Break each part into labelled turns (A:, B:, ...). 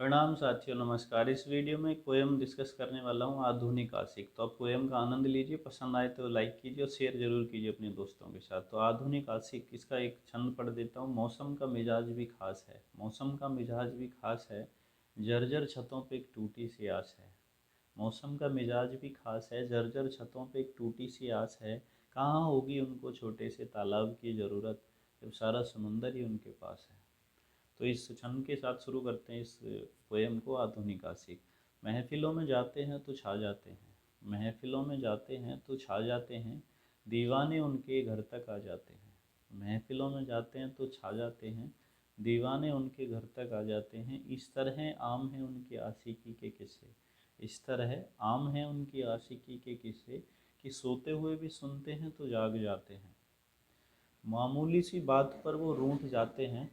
A: प्रणाम साथियों, नमस्कार। इस वीडियो में एक पोएम डिस्कस करने वाला हूँ, आधुनिक आशिक। तो आप पोएम का आनंद लीजिए, पसंद आए तो लाइक कीजिए और शेयर जरूर कीजिए अपने दोस्तों के साथ। तो आधुनिक आशिक, इसका एक छंद पढ़ देता हूँ। मौसम का मिजाज भी खास है, मौसम का मिजाज भी खास है, जर्जर छतों पे एक टूटी सी आस है। मौसम का मिजाज भी खास है, जर्जर छतों पे एक टूटी सी आस है। कहाँ होगी उनको छोटे से तालाब की ज़रूरत, जब सारा समुंदर ही उनके पास है। तो इस छंद के साथ शुरू करते हैं इस पोएम को, आधुनिक आशिक। महफिलों में जाते हैं तो छा जाते हैं, महफिलों में जाते हैं तो छा जाते हैं, दीवाने उनके घर तक आ जाते हैं। महफिलों में जाते हैं तो छा जाते हैं, दीवाने उनके घर तक आ जाते हैं। इस तरह आम है उनकी आशिकी के किस्से, इस तरह आम है उनकी आशिकी के किस्से, कि सोते हुए भी सुनते हैं तो जाग जाते हैं। मामूली सी बात पर वो रूठ जाते हैं,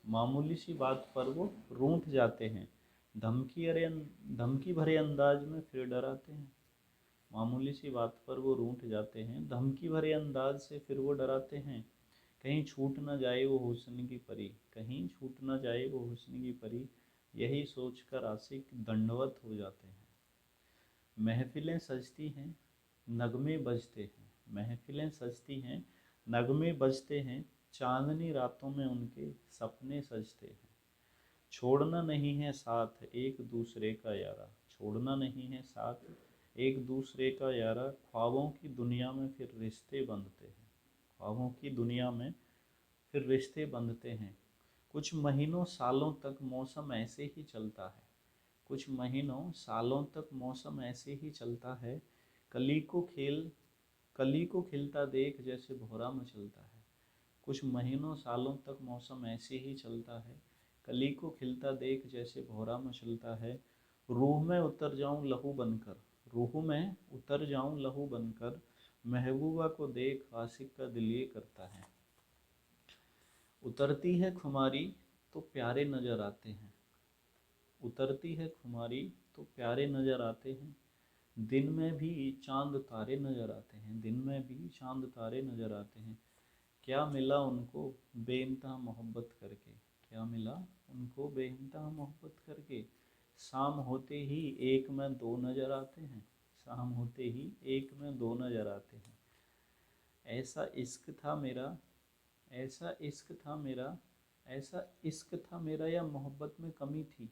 A: मामूली सी बात पर वो रूठ जाते हैं, धमकी भरे अंदाज में फिर डराते हैं। मामूली सी बात पर वो रूठ जाते हैं, धमकी भरे अंदाज से फिर वो डराते हैं। कहीं छूट न जाए वो हुस्न की परी, कहीं छूट न जाए वो हुस्न की परी, यही सोचकर आशिक दंडवत हो जाते हैं। महफिलें सजती हैं, नगमे बजते हैं, महफिलें सजती हैं, नगमे बजते हैं, चांदनी रातों में उनके सपने सजते हैं। छोड़ना नहीं है साथ एक दूसरे का यारा, छोड़ना नहीं है साथ एक दूसरे का यारा, ख्वाबों की दुनिया में फिर रिश्ते बंधते हैं, ख्वाबों की दुनिया में फिर रिश्ते बंधते हैं। कुछ महीनों सालों तक मौसम ऐसे ही चलता है, कुछ महीनों सालों तक मौसम ऐसे ही चलता है। कली को खेल कली को खिलता देख जैसे भौरा मचलता है। कुछ महीनों सालों तक मौसम ऐसे ही चलता है, कली को खिलता देख जैसे भौरा मचलता है। रूह में उतर जाऊं लहू बनकर, रूह में उतर जाऊं लहू बनकर, महबूबा को देख आशिक का दिल ये करता है। उतरती है खुमारी तो प्यारे नजर आते हैं, उतरती है खुमारी तो प्यारे नज़र आते हैं। दिन में भी चांद तारे नज़र आते हैं, दिन में भी चांद तारे नज़र आते हैं। क्या मिला उनको बेइंतहा मोहब्बत करके, क्या मिला उनको बेइंतहा मोहब्बत करके, शाम होते ही एक में दो नज़र आते हैं, शाम होते ही एक में दो नज़र आते हैं। ऐसा इश्क था मेरा, ऐसा इश्क था मेरा, ऐसा इश्क था मेरा, या मोहब्बत में कमी थी,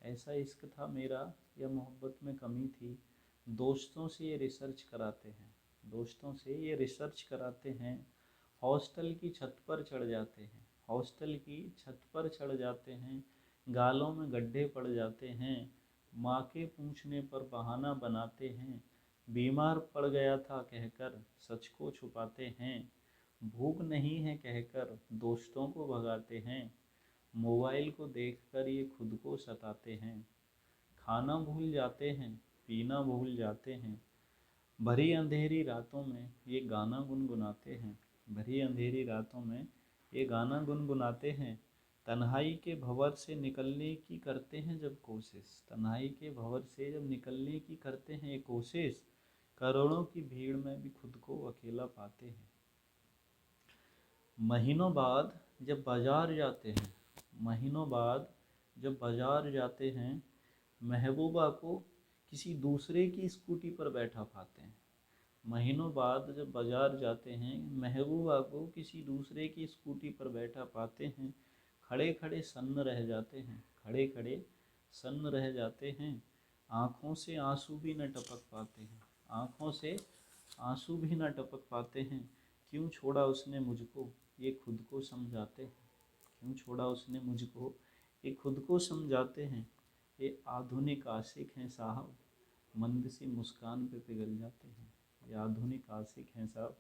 A: ऐसा इश्क था मेरा या मोहब्बत में कमी थी। दोस्तों से ये रिसर्च कराते हैं, दोस्तों से ये रिसर्च कराते हैं। हॉस्टल की छत पर चढ़ जाते हैं, हॉस्टल की छत पर चढ़ जाते हैं, गालों में गड्ढे पड़ जाते हैं। माँ के पूछने पर बहाना बनाते हैं, बीमार पड़ गया था कहकर सच को छुपाते हैं। भूख नहीं है कहकर दोस्तों को भगाते हैं, मोबाइल को देखकर ये खुद को सताते हैं। खाना भूल जाते हैं, पीना भूल जाते हैं, भरी अंधेरी रातों में ये गाना गुनगुनाते हैं, भरी अंधेरी रातों में ये गाना गुनगुनाते हैं। तन्हाई के भंवर से निकलने की करते हैं जब कोशिश, तन्हाई के भंवर से जब निकलने की करते हैं ये कोशिश, करोड़ों की भीड़ में भी खुद को अकेला पाते हैं। महीनों बाद जब बाजार जाते हैं, महीनों बाद जब बाजार जाते हैं, महबूबा को किसी दूसरे की स्कूटी पर बैठा पाते हैं। महीनों बाद जब बाजार जाते हैं, महबूबा को किसी दूसरे की स्कूटी पर बैठा पाते हैं। खड़े खड़े सन्न रह जाते हैं, खड़े खड़े सन्न रह जाते हैं, आँखों से आंसू भी न टपक पाते हैं, आँखों से आंसू भी न टपक पाते हैं। क्यों छोड़ा उसने मुझको ये खुद को समझाते हैं, क्यों छोड़ा उसने मुझको ये खुद को समझाते हैं। ये आधुनिक आशिक हैं साहब, मंद सी मुस्कान पे पिघल जाते हैं। ये आधुनिक आशिक हैं साहब,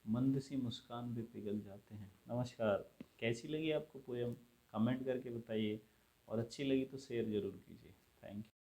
A: मंद सी मुस्कान पे पिघल जाते हैं। नमस्कार। कैसी लगी आपको पोयम, कमेंट करके बताइए, और अच्छी लगी तो शेयर ज़रूर कीजिए। Thank you.